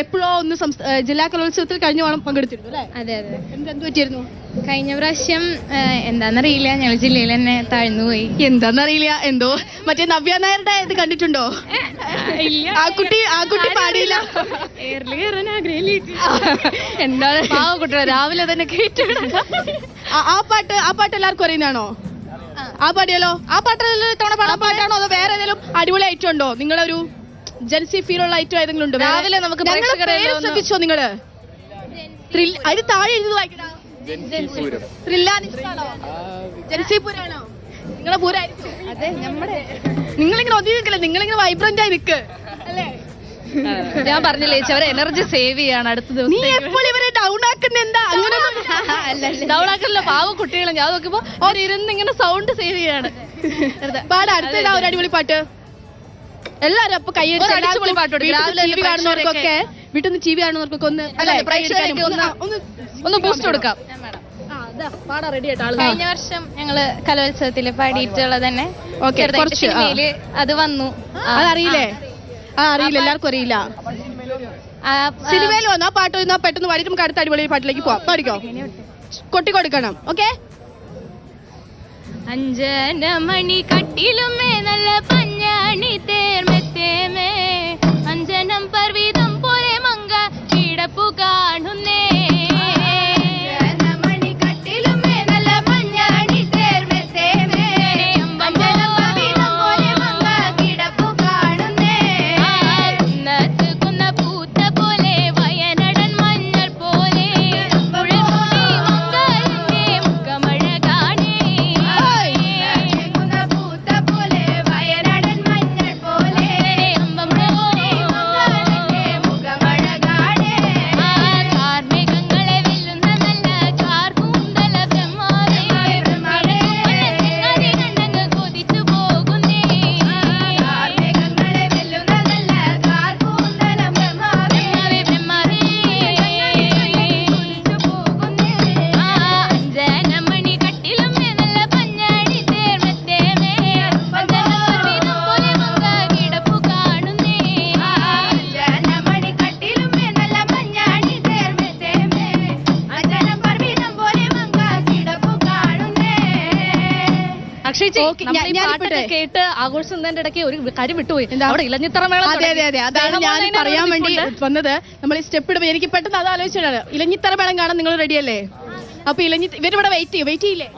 എപ്പോഴോ ഒന്ന് ജില്ലാ കലോത്സവത്തിൽ കഴിഞ്ഞ ഓണം പങ്കെടുത്തിരുന്നു അല്ലേ? അതെ അതെ. എന്ത് പറ്റിയിരുന്നു? കഴിഞ്ഞ പ്രാവശ്യം എന്താന്നറിയില്ല, ഞങ്ങൾ ജില്ലയിൽ തന്നെ താഴ്ന്നുപോയി. എന്താന്നറിയില്ല, എന്തോ മറ്റേ നവ്യ നായരുടെ ഇത് കണ്ടിട്ടുണ്ടോ? ആ കുട്ടി പാടിയില്ല. എയറിൽ കയറാൻ ആഗ്രഹമില്ല. എന്താണ് കുട്ടികളെ രാവിലെ തന്നെ കേട്ടിട്ടുണ്ട്. ആ പാട്ട് എല്ലാവർക്കും അറിയുന്നതാണോ? ആ പാടിയാലോ? ആ തവണ പാടാൻ പാട്ടാണോ അതോ വേറെ ഏതെങ്കിലും അടിപൊളി ഐറ്റം ഉണ്ടോ? നിങ്ങളൊരു ജൻസി ഫീൽ ഉള്ള ഐറ്റം ഏതെങ്കിലും ഉണ്ടോ? രാവിലെ നമുക്ക് ശ്രദ്ധിച്ചോ നിങ്ങള്? അതിന് താഴെ എഴുതി വായിക്കണോ? ജൻസിപൂരാണോ നിങ്ങളെ പൂരായിരിക്കും? അതെ, നമ്മുടെ നിങ്ങളിങ്ങനെ ഒതുങ്ങി നിൽക്കല്ലേ, നിങ്ങളിങ്ങനെ വൈബ്രന്റ് ആയി നിൽക്ക് അല്ലേ? ഞാൻ പറഞ്ഞില്ലേ അവരെ എനർജി സേവ് ചെയ്യാണ് അടുത്ത ദിവസം. നീ എപ്പോൾ ഇവരെ ഡൗൺ ആക്കുന്ന എന്താ? അങ്ങനെ ഡൗൺ ആക്കല്ല, പാവ കുട്ടികളെ ഞാൻ നോക്കുമ്പോ അവരിരുന്ന് ഇങ്ങനെ സൗണ്ട് സേവ് ചെയ്യാണ്. പാടാ, അടുത്ത ഒരു അടിപൊളി പാട്ട് എല്ലാരും അപ്പൊ കൈയ്യടിച്ച് അടിപൊളി പാട്ട് കാണുന്നവർക്കൊക്കെ വീട്ടിൽ നിന്ന് TV കാണുന്നവർക്കൊക്കെ ഒന്ന് ബൂസ്റ്റ് കൊടുക്കാം. പാടാ, റെഡി ആയിട്ട് ആള്. കഴിഞ്ഞ വർഷം ഞങ്ങള് കലോത്സവത്തിൽ പാടിയിട്ടുള്ളത് തന്നെ അത് വന്നു. അതറിയില്ലേ? അറിയില്ല, എല്ലാവർക്കും അറിയില്ല. സിനിമയിൽ വന്നു ആ പാട്ട് പെട്ടെന്ന് പാടിയിട്ട് നമുക്ക് അടുത്ത അടിപൊളി പാട്ടിലേക്ക് പോവാം. പാടിക്കോ, കൊട്ടി കൊടുക്കണം. ഓക്കെ. അഞ്ജന മണി കട്ടിലുമേ നല്ല പഞ്ഞാണി തേർമെത്തേമേ അഞ്ജനം പർവ്വതം പോലെ മങ്ക കിടപ്പു കാണുന്നേ. കേട്ട് ആഘോഷിച്ചതിന്റെ ഇടയ്ക്ക് ഒരു കാര്യം വിട്ടുപോയി. അവിടെ ഇലഞ്ഞിത്തറ മേളം. അതെ, അതാണ് ഞാൻ പറയാൻ വേണ്ടി വന്നത്. നമ്മൾ ഈ സ്റ്റെപ്പ് ഇടുമ്പോൾ എനിക്ക് പെട്ടെന്ന് അത് ആലോചിച്ചാണ്. ഇലഞ്ഞിത്തറ മേളം കാണാൻ നിങ്ങൾ റെഡിയല്ലേ? അപ്പൊ ഇവരിവിടെ വെയിറ്റ് ചെയ്യില്ലേ?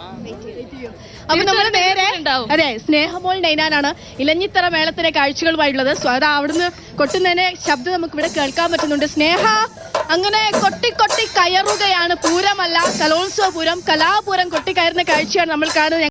അപ്പൊ നമ്മൾ നേരെ അതെ സ്നേഹമോൾ നൈനാനാണ് ഇലഞ്ഞിത്തറ മേളത്തിലെ കാഴ്ചകളുമായിട്ടുള്ളത്. അത് അവിടുന്ന് കൊട്ടുന്നതിനെ ശബ്ദം നമുക്ക് ഇവിടെ കേൾക്കാൻ പറ്റുന്നുണ്ട്. സ്നേഹ അങ്ങനെ കൊട്ടി കയറുകയാണ്. പൂരമല്ല, കലോത്സവ പൂരം, കലാപൂരം കൊട്ടിക്കയറുന്ന കാഴ്ചയാണ് നമ്മൾ കാണുന്നത്.